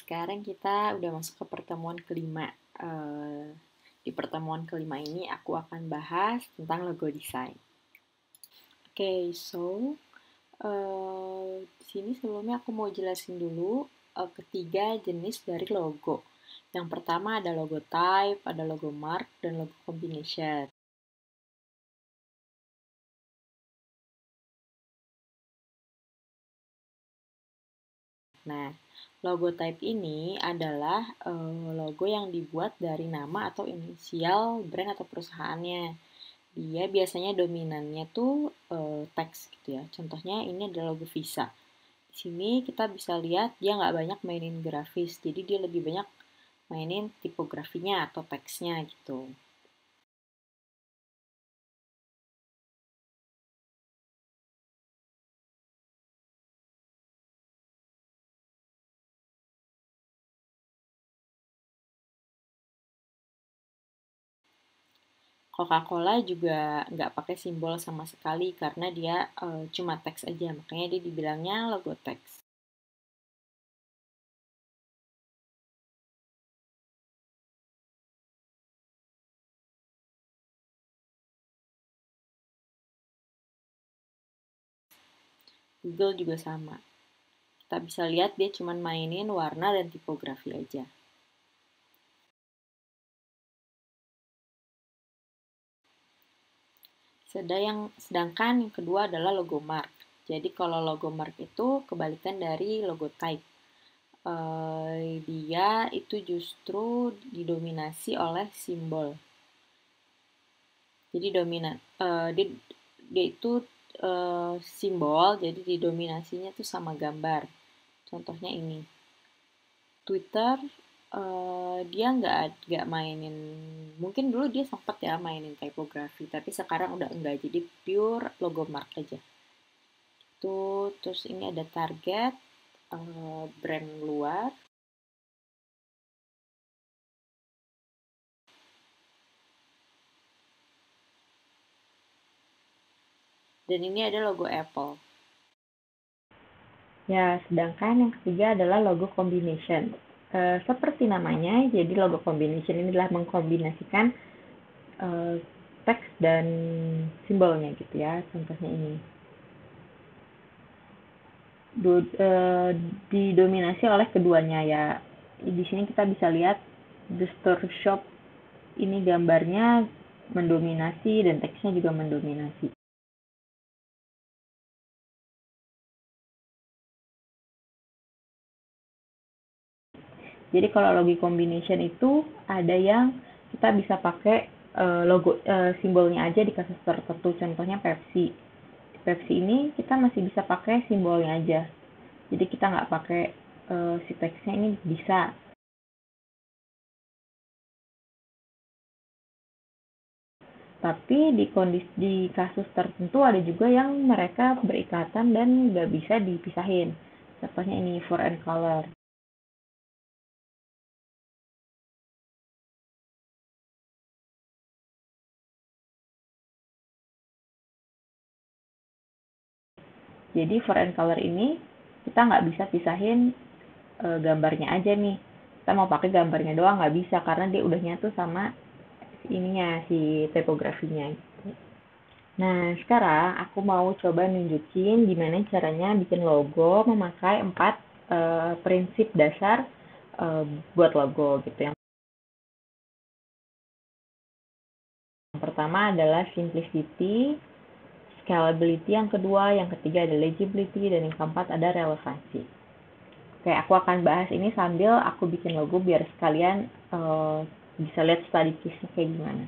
sekarang kita udah masuk ke pertemuan kelima. Di pertemuan kelima ini aku akan bahas tentang logo desain. Di sini sebelumnya aku mau jelasin dulu ketiga jenis dari logo. Yang pertama ada logo type, ada logo mark, dan logo combination. Nah, logo type ini adalah logo yang dibuat dari nama atau inisial brand atau perusahaannya. Dia biasanya dominannya tuh teks gitu ya. Contohnya ini adalah logo Visa. Di sini kita bisa lihat dia nggak banyak mainin grafis, jadi dia lebih banyak mainin tipografinya atau teksnya gitu. Coca-Cola juga nggak pakai simbol sama sekali karena dia cuma teks aja, makanya dia dibilangnya logo teks. Google juga sama. Kita bisa lihat dia cuma mainin warna dan tipografi aja. Sedangkan yang kedua adalah logo mark. Jadi kalau logo mark itu kebalikan dari logo type. Dia itu justru didominasi oleh simbol. Jadi dia itu simbol, jadi didominasinya tuh sama gambar. Contohnya ini, Twitter dia nggak mainin, mungkin dulu dia sempat ya mainin typography, tapi sekarang udah enggak, jadi pure logo mark aja. Tuh, terus ini ada Target, brand luar. Dan ini ada logo Apple. Ya, sedangkan yang ketiga adalah logo combination. Seperti namanya, jadi logo combination ini adalah mengkombinasikan teks dan simbolnya gitu ya. Contohnya ini. Didominasi oleh keduanya ya. Di sini kita bisa lihat The Store Shop ini gambarnya mendominasi dan teksnya juga mendominasi. Jadi kalau logo combination itu ada yang kita bisa pakai logo simbolnya aja di kasus tertentu. Contohnya Pepsi. Di Pepsi ini kita masih bisa pakai simbolnya aja. Jadi kita nggak pakai si teksnya ini bisa. Tapi di kasus tertentu ada juga yang mereka berikatan dan nggak bisa dipisahin. Contohnya ini foreign color. Jadi foreign color ini kita nggak bisa pisahin gambarnya aja nih. Kita mau pakai gambarnya doang nggak bisa karena dia udah nyatu sama ininya si tipografinya. Gitu. Nah sekarang aku mau coba nunjukin gimana caranya bikin logo memakai 4 prinsip dasar buat logo gitu. Yang pertama adalah simplicity, scalability yang kedua, yang ketiga ada legibility, dan yang keempat ada relevansi. Oke, aku akan bahas ini sambil aku bikin logo biar sekalian bisa lihat study case-nya kayak gimana.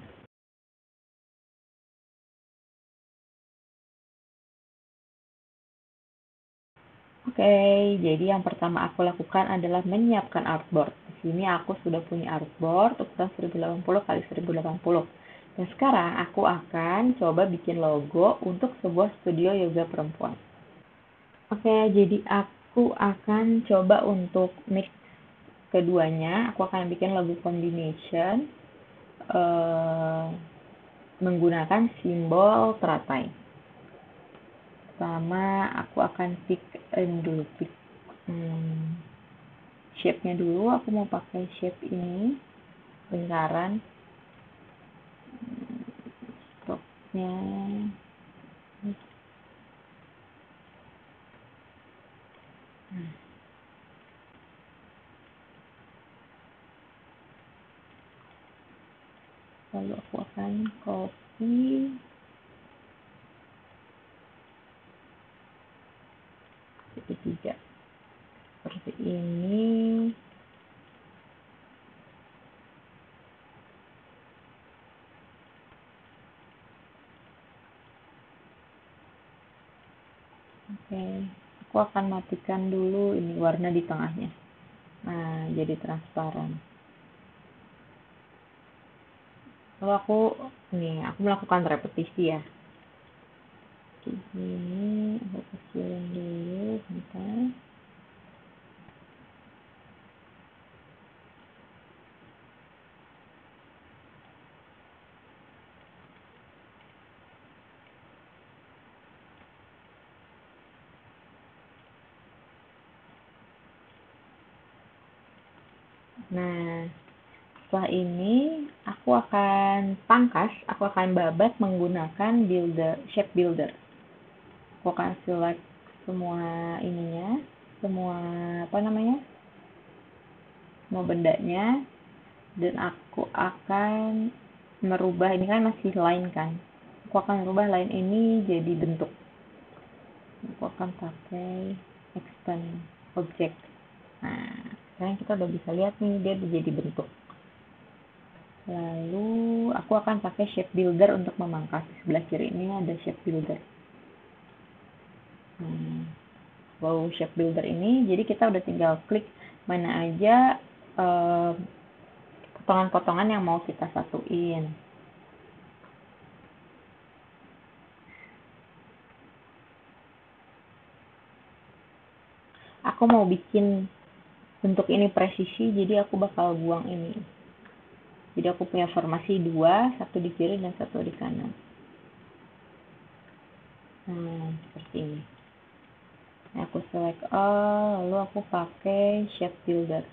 Oke, jadi yang pertama aku lakukan adalah menyiapkan artboard. Di sini aku sudah punya artboard ukuran 1080 x 1080. Dan sekarang aku akan coba bikin logo untuk sebuah studio yoga perempuan. Oke, jadi aku akan coba untuk mix keduanya. Aku akan bikin logo combination menggunakan simbol teratai. Pertama, aku akan pick dulu. shape-nya dulu. Aku mau pakai shape ini, lingkaran. Stroke-nya lalu aku akan copy segitiga seperti ini. Oke, aku akan matikan dulu ini warna di tengahnya. Nah, jadi transparan. Lalu aku melakukan repetisi ya. Ini aku kecilin dulu, bentar. Nah, setelah ini aku akan babat menggunakan shape builder. Aku akan select semua ininya, semua semua bendanya, dan aku akan merubah, ini kan masih line kan, aku akan merubah line ini jadi bentuk. Aku akan pakai expand object. Nah, sekarang kita udah bisa lihat nih dia jadi bentuk. Lalu aku akan pakai shape builder untuk memangkas. Sebelah kiri ini ada shape builder. Wow, shape builder ini, jadi kita udah tinggal klik mana aja potongan-potongan yang mau kita satuin. Aku mau bikin bentuk ini presisi, jadi aku bakal buang ini. Jadi aku punya formasi dua, satu di kiri dan satu di kanan. Seperti ini. Nah, aku select all, lalu aku pakai shape builder.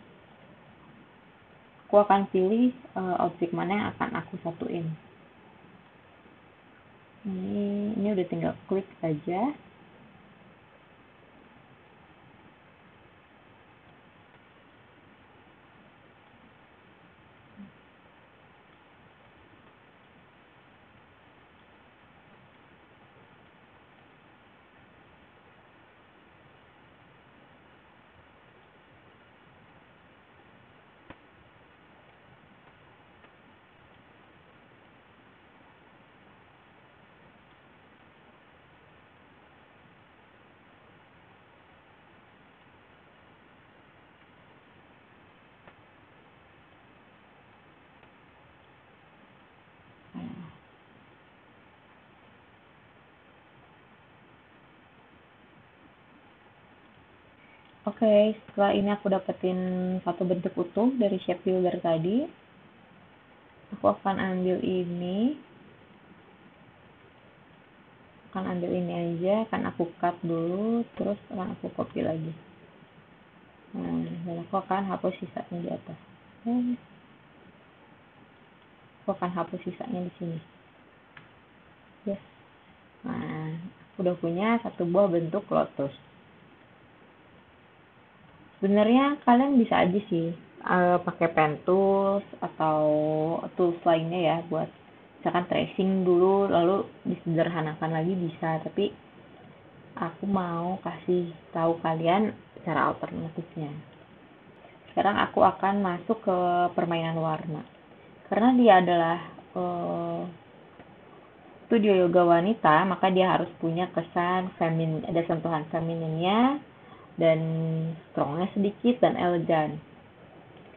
Aku akan pilih objek mana yang akan aku satuin. Ini udah tinggal klik aja. Oke, setelah ini aku dapetin satu bentuk utuh dari shape builder tadi. Aku akan ambil ini. Aja, akan aku cut dulu, terus akan aku copy lagi. Nah, dan aku akan hapus sisanya di atas. Aku akan hapus sisanya di sini. Yes. Nah, aku udah punya satu buah bentuk lotus. Sebenarnya kalian bisa aja sih pakai pen tools atau tools lainnya ya buat misalkan tracing dulu lalu disederhanakan lagi bisa, tapi aku mau kasih tahu kalian cara alternatifnya. Sekarang aku akan masuk ke permainan warna. Karena dia adalah studio yoga wanita, maka dia harus punya kesan feminin, ada sentuhan femininnya dan strongnya sedikit dan elegan.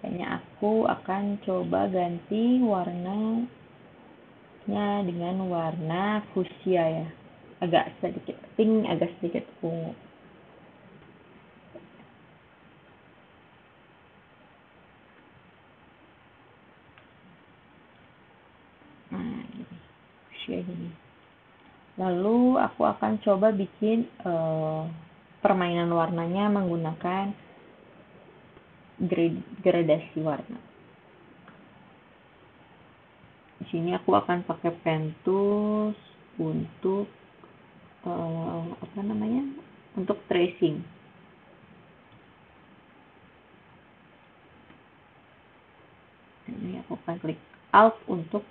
Kayaknya aku akan coba ganti warnanya dengan warna fuchsia ya. Agak sedikit pink, agak sedikit ungu. Nah, gini. Fuchsia gini. Lalu aku akan coba bikin permainan warnanya menggunakan gradasi warna. Di sini aku akan pakai pen tools untuk untuk tracing. Ini aku akan klik Alt untuk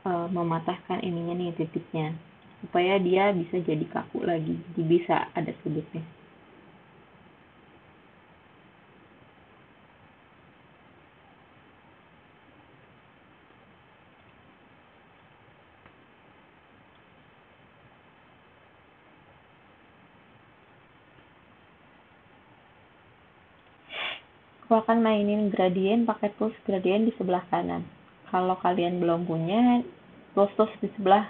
mematahkan ininya nih, titiknya, supaya dia bisa jadi kaku lagi, jadi bisa ada sudutnya. Aku akan mainin gradient pakai tools gradient di sebelah kanan. Kalau kalian belum punya tools di sebelah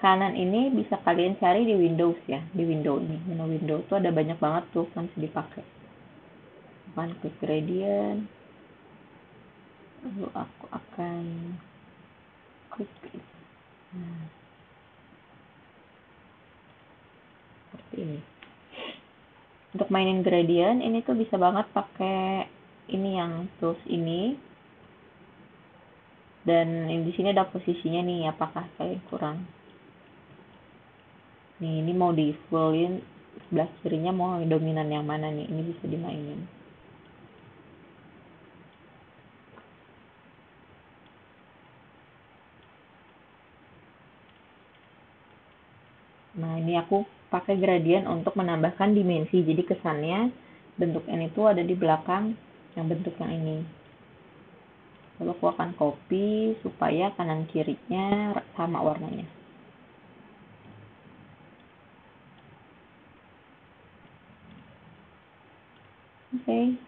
kanan ini, bisa kalian cari di Windows ya. Di window ini, menu window tuh ada banyak banget tools yang bisa dipakai. Akan klik gradient, lalu aku akan klik seperti ini. Untuk mainin gradient ini tuh bisa banget pakai ini, yang tools ini, dan di sini ada posisinya nih, apakah kalian kurang. Nih, ini mau di fullin, sebelah kirinya mau dominan yang mana nih, ini bisa dimainin. Nah, ini aku pakai gradient untuk menambahkan dimensi, jadi kesannya bentuk N itu ada di belakang yang bentuk yang ini. Lalu aku akan copy supaya kanan kirinya sama warnanya. Oke.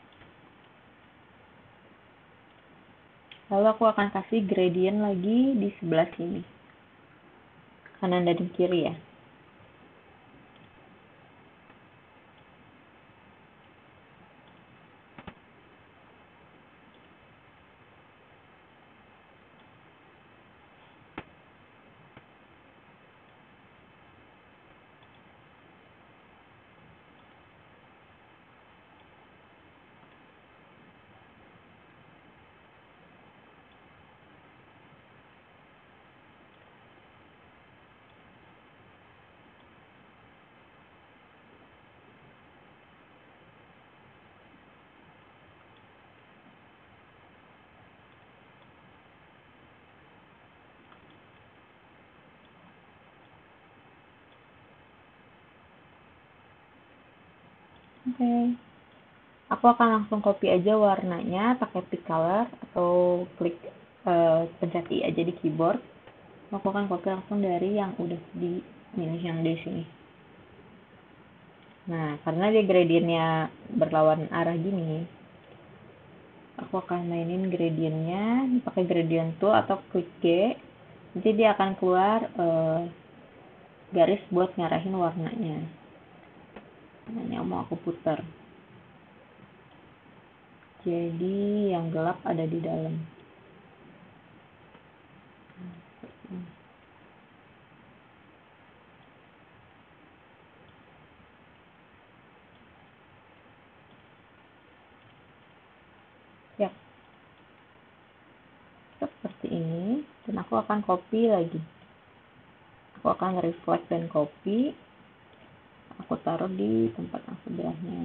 Lalu aku akan kasih gradient lagi di sebelah sini, kanan dan kiri ya. Oke. Aku akan langsung copy aja warnanya pakai pick color atau klik pencet I aja di keyboard. Aku akan copy langsung dari yang udah di ini, yang di sini. Nah, karena dia gradientnya berlawan arah gini, aku akan mainin gradientnya pakai gradient tool atau klik G. Jadi dia akan keluar garis buat ngarahin warnanya. Nah, ini mau aku putar. Jadi yang gelap ada di dalam. Ya, seperti ini. Dan aku akan copy lagi. Aku akan reflect dan copy. Aku taruh di tempat yang sebelahnya.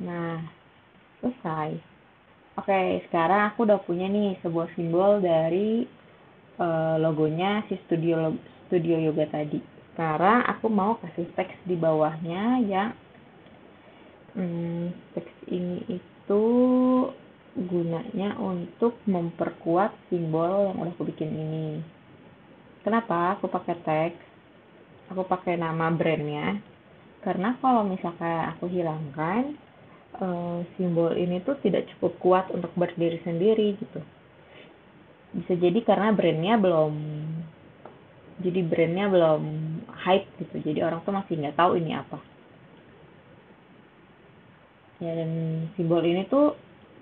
Nah, selesai. Oke, sekarang aku udah punya nih sebuah simbol dari logonya si studio yoga tadi. Sekarang aku mau kasih teks di bawahnya yang teks ini itu gunanya untuk memperkuat simbol yang udah aku bikin ini. Kenapa aku pakai teks? Aku pakai nama brandnya karena kalau misalkan aku hilangkan simbol ini tuh tidak cukup kuat untuk berdiri sendiri gitu. Bisa jadi karena brandnya belum hype gitu, jadi orang tuh masih nggak tahu ini apa ya, dan simbol ini tuh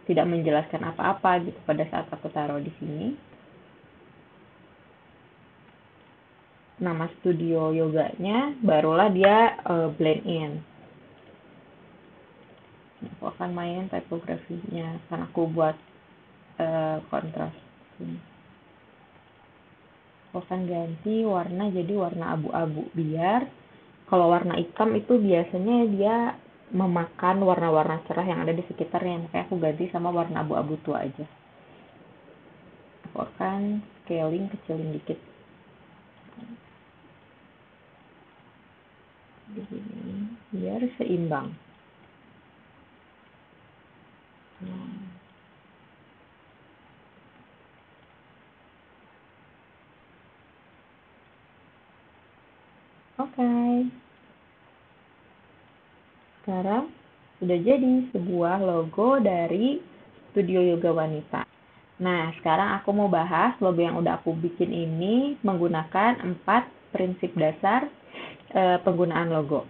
tidak menjelaskan apa-apa gitu pada saat aku taruh di sini. nama studio yoganya, barulah dia blend in. Aku akan main typografinya, kan aku buat kontras. Aku akan ganti warna jadi warna abu-abu, biar kalau warna hitam itu biasanya dia memakan warna-warna cerah yang ada di sekitarnya, makanya aku ganti sama warna abu-abu tua aja. Aku akan scaling, kecilin dikit. Begini, biar seimbang. Oke. Sekarang sudah jadi sebuah logo dari Studio Yoga Wanita. Nah, sekarang aku mau bahas logo yang udah aku bikin ini menggunakan 4 prinsip dasar penggunaan logo.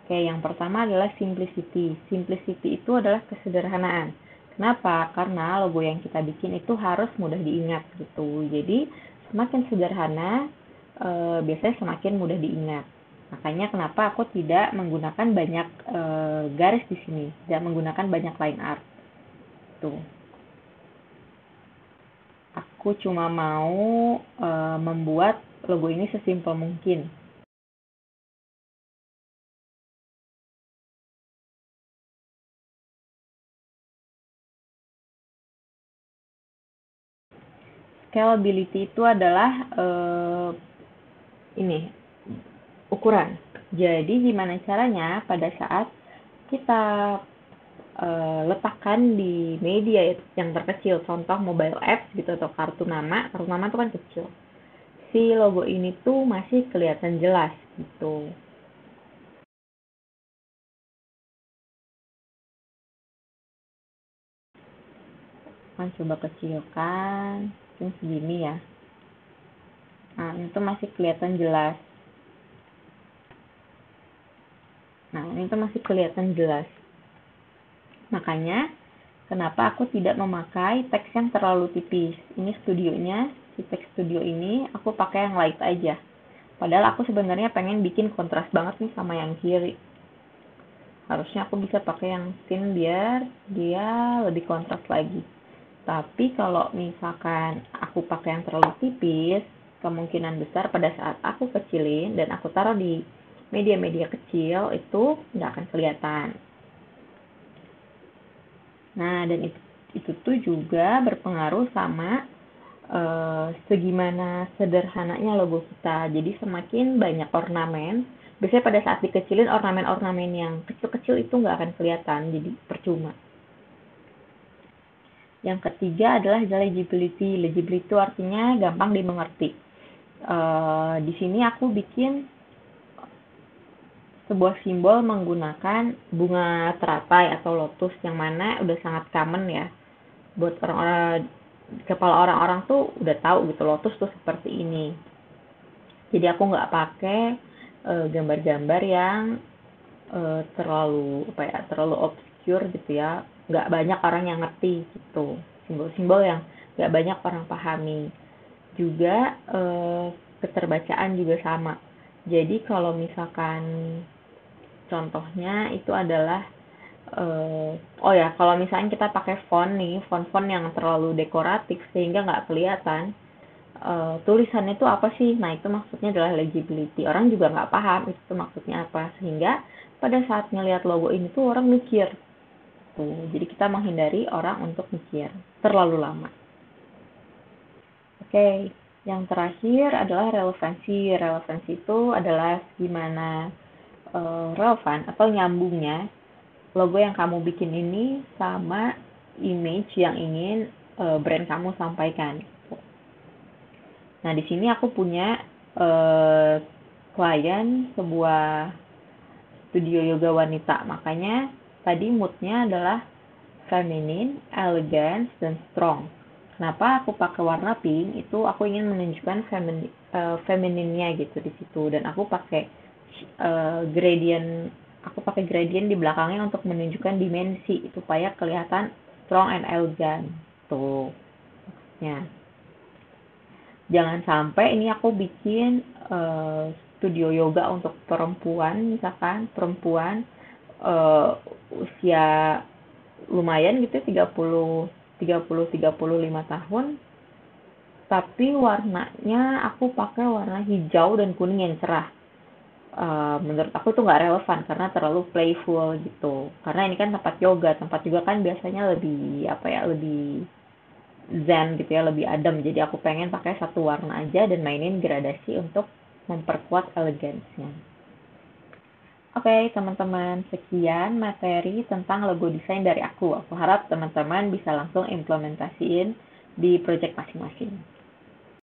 Oke, yang pertama adalah simplicity. Simplicity itu adalah kesederhanaan. Kenapa? Karena logo yang kita bikin itu harus mudah diingat gitu. Jadi, semakin sederhana, biasanya semakin mudah diingat. Makanya kenapa aku tidak menggunakan banyak garis di sini, tidak menggunakan banyak line art. Tuh. Aku cuma mau membuat logo ini sesimpel mungkin. Scalability itu adalah ini ukuran. Jadi gimana caranya pada saat kita letakkan di media yang terkecil, contoh mobile apps gitu atau kartu nama itu kan kecil. Si logo ini tuh masih kelihatan jelas gitu. Kan coba kecilkan, mungkin segini ya. Nah, itu masih kelihatan jelas. Nah, ini tuh masih kelihatan jelas. Makanya, kenapa aku tidak memakai teks yang terlalu tipis. Ini studionya, si teks studio ini aku pakai yang light aja. Padahal aku sebenarnya pengen bikin kontras banget nih sama yang kiri. Harusnya aku bisa pakai yang thin biar dia lebih kontras lagi. Tapi kalau misalkan aku pakai yang terlalu tipis, kemungkinan besar pada saat aku kecilin dan aku taruh di media-media kecil itu nggak akan kelihatan. Nah, dan itu tuh juga berpengaruh sama segimana sederhananya logo kita. Jadi semakin banyak ornamen, biasanya pada saat dikecilin ornamen-ornamen yang kecil-kecil itu nggak akan kelihatan, jadi percuma. Yang ketiga adalah legibility. Legibility itu artinya gampang dimengerti. Di sini aku bikin sebuah simbol menggunakan bunga teratai atau lotus yang mana udah sangat common ya. Buat orang-orang, kepala orang-orang tuh udah tahu gitu lotus tuh seperti ini. Jadi aku nggak pakai gambar-gambar yang terlalu obscure gitu ya. Nggak banyak orang yang ngerti gitu. Simbol-simbol yang nggak banyak orang pahami. Juga keterbacaan juga sama. Jadi kalau misalkan contohnya itu adalah oh ya, kalau misalnya kita pakai font nih, font-font yang terlalu dekoratif sehingga nggak kelihatan tulisannya itu apa sih? Nah, itu maksudnya adalah legibility. Orang juga nggak paham itu maksudnya apa. Sehingga pada saat ngelihat logo ini tuh orang mikir. Tuh, jadi kita menghindari orang untuk mikir terlalu lama. Oke, yang terakhir adalah relevansi. Relevansi itu adalah gimana relevan atau nyambungnya logo yang kamu bikin ini sama image yang ingin brand kamu sampaikan. Nah, di sini aku punya klien sebuah studio yoga wanita. Makanya tadi moodnya adalah feminine, elegant, dan strong. Kenapa aku pakai warna pink? Itu aku ingin menunjukkan femininnya gitu di situ. Dan aku pakai gradient, di belakangnya untuk menunjukkan dimensi supaya kelihatan strong and elegant. Tuh. Ya. Jangan sampai ini aku bikin studio yoga untuk perempuan, misalkan perempuan usia lumayan gitu, 35 tahun, tapi warnanya aku pakai warna hijau dan kuning yang cerah. Menurut aku tuh nggak relevan karena terlalu playful gitu. Karena ini kan tempat yoga kan biasanya lebih apa ya, lebih zen gitu ya, lebih adem. Jadi aku pengen pakai satu warna aja dan mainin gradasi untuk memperkuat elegansnya. Oke, teman-teman, sekian materi tentang logo desain dari aku. Aku harap teman-teman bisa langsung implementasiin di project masing-masing.